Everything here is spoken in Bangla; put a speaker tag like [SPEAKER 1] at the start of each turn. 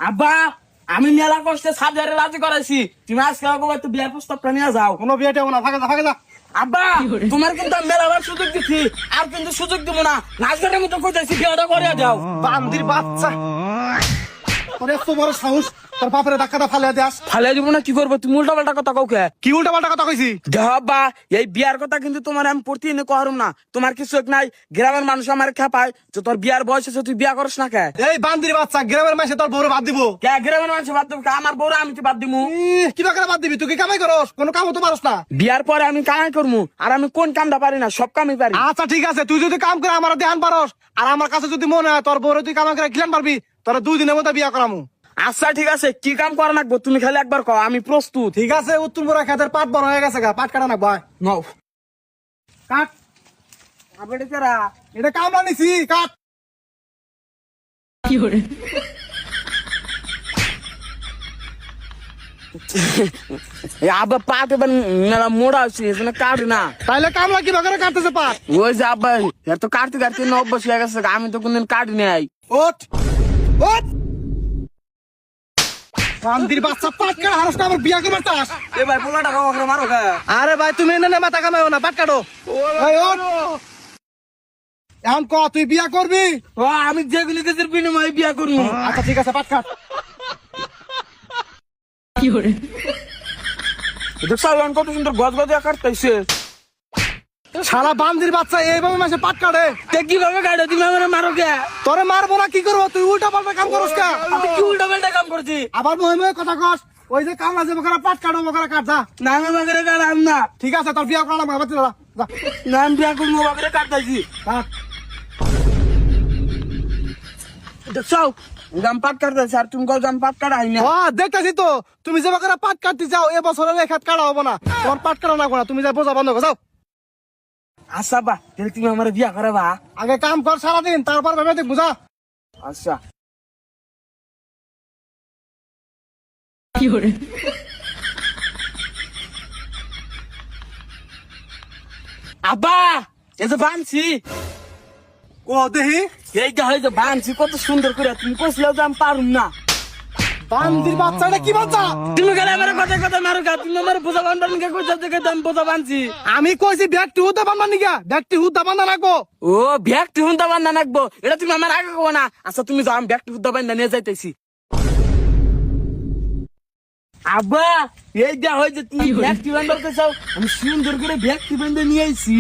[SPEAKER 1] আব্বা আমি মেলা কষ্টে সাবজারে রাজি করাইছি তুমি আজকে একটু বিয়ার প্রস্তাবটা নিয়ে যাও।
[SPEAKER 2] কোনো বিয়েটা না, ফাঁকা যা।
[SPEAKER 1] আব্বা তোমার কিন্তু আমি মেলাবার সুযোগ দিচ্ছি, আর কিন্তু সুযোগ দিব না। নাচগানের মতো কইতেছি বিয়েটা করে দাও।
[SPEAKER 2] বান্দির বাচ্চা, তোর এত বড় সাহস, তোর বাপের ধাক্কাটা ফালিয়ে দেস।
[SPEAKER 1] ফালে দিব না কি করবো? তুমি উল্টা পাল্টা কথা কাউকে
[SPEAKER 2] কি উল্টা পাল্টা কথা কইছি?
[SPEAKER 1] দেখো আব্বা, এই বিয়ার কথা কিন্তু তোমার আমি প্রতিদিন কহরম না। তোমার কিছু নাই, গ্রামের মানুষ আমার খেপায় যে তোর বিয়ার বয়স আছে তুই বিয়া করস না কে?
[SPEAKER 2] এই বান্দির বাচ্চা, গ্রামের মাসে তোর বউরে বাদ দিব?
[SPEAKER 1] কে গ্রামের মানুষ বাদ দেবো? আমার বউরা আমি তো বাদ দিব।
[SPEAKER 2] কি করে বাদ দিবি? তুই কি কামাই করস? কোনো কামও তো পারস না।
[SPEAKER 1] বিয়ার পরে আমি কামাই করবো, আর আমি কোন কামটা পারি না? সব কামই পারি।
[SPEAKER 2] আচ্ছা ঠিক আছে, তুই যদি কাম করে আমার ধ্যান পারস, আর আমার কাছে যদি মনে হয় তোর বউরে তুই কামাই করে খিলান পারবি, তোর 2 দিনের মধ্যে বিয়া করামু।
[SPEAKER 1] আচ্ছা ঠিক আছে, কি কাম করা লাগবো তুমি খালি একবার কও, আমি প্রস্তুত।
[SPEAKER 2] ঠিক আছে, উত্তম বড় খেতের পাট বড় হয়ে গেছে গা, পাট কাটা না ভাই।
[SPEAKER 1] নাও
[SPEAKER 2] কাট।
[SPEAKER 1] আপনি কেরা?
[SPEAKER 2] এটা কামড়া নিছি, কাট।
[SPEAKER 1] আব্বা পাতে মেলা মোড়া আছে, এখানে কাট না।
[SPEAKER 2] তাইলে কামলা কি বাগারে কাটতেছে পাট?
[SPEAKER 1] ওই যে আব্বা এত কাটতে কাটতে অভ্যাস হয়ে গেছে, আমি তো কোনদিন কাটি নাই।
[SPEAKER 2] ওঠ ওঠ, বান্দির বাচ্চা, পাট কাটা হারস না, আমার বিয়া করবার চাস?
[SPEAKER 1] এ ভাই পোলাটা কাউকে মারো কে?
[SPEAKER 2] আরে ভাই তুমি এনে মাথা কামাও না, পাট কাটো। এই ওঠ, এখন ক তুই বিয়া করবি?
[SPEAKER 1] ও আমি যেগুলি দেশের বিনিময়ে বিয়া করবো।
[SPEAKER 2] আচ্ছা ঠিক আছে, পাট কাট।
[SPEAKER 1] সালমান কত সুন্দর গজ গজিয়া কাটতেছে।
[SPEAKER 2] শালা বান্দির বাচ্চা এইভাবে মাসে পাট কাটে?
[SPEAKER 1] কিভাবে কাটে? তুমি আমার মারো কে?
[SPEAKER 2] তোরে মারবো না কি করবো? তুই উল্টা পাল্টা কাম করস কা?
[SPEAKER 1] আমি কি উল্টা পাল্টা কাম করছি?
[SPEAKER 2] আবার মহে কথা কস। ওই যে কামলা যে বকরা পাট কাটো, বকরা কাট যা।
[SPEAKER 1] না আমি বাগেরে কাটাম না।
[SPEAKER 2] ঠিক আছে, তোর বিয়া করা লাগবে, বাতি যা।
[SPEAKER 1] না আমি বিয়া করবো, বাগেরে কাটতেছি।
[SPEAKER 2] কাট।
[SPEAKER 1] দেখছো জাম পাট কাটতেছে, আর তুমি জাম পাট কাটাই না।
[SPEAKER 2] দেখতেছি তো, তুমি যে বকরা পাট কাটতে যাও, এবছরে লেখাত কাটা হবো না। তোমার পাট কাটা লাগবে না, তুমি যা বোঝা বন্ধ কর যাও।
[SPEAKER 1] আচ্ছা বা তাহলে তুমি আমার বিয়া করাবা?
[SPEAKER 2] আগে কাম কর সারাদিন, তারপর ভেবে দেখ বুঝা।
[SPEAKER 1] আচ্ছা আব্বা এই যে বানছি,
[SPEAKER 2] ও দেহি,
[SPEAKER 1] এইটা হয় যে বানছি কত সুন্দর করে, তুমি কইছিলে যে আমি পারুম না।
[SPEAKER 2] বান্দির বাচ্চাটা কি বাচ্চা?
[SPEAKER 1] তুমি গেলে আমার কথা কথা মারো কা? তুমি আমার বোঝা বান্ধার নিকে কইছো যে আমি বোঝা বানছি।
[SPEAKER 2] আমি কইছি ব্যাগটি হুদা বান্ধা নিগা, ব্যাগটি হুদা বান্ধা রাখবো।
[SPEAKER 1] ও ব্যাগটি হুন্দা বান্ধা নাকবো, এটা তুমি আমার আগে কো না। আচ্ছা তুমি যাও, আমি ব্যাগটি হুন্দা বান্ধা নিয়ে যাইতেছি। আব্বা এইটা হয় যে তুমি ব্যাগটি বান্ধার চাও, আমি সুন্দর করে ব্যাগটি বান্ধা নিয়ে আইছি।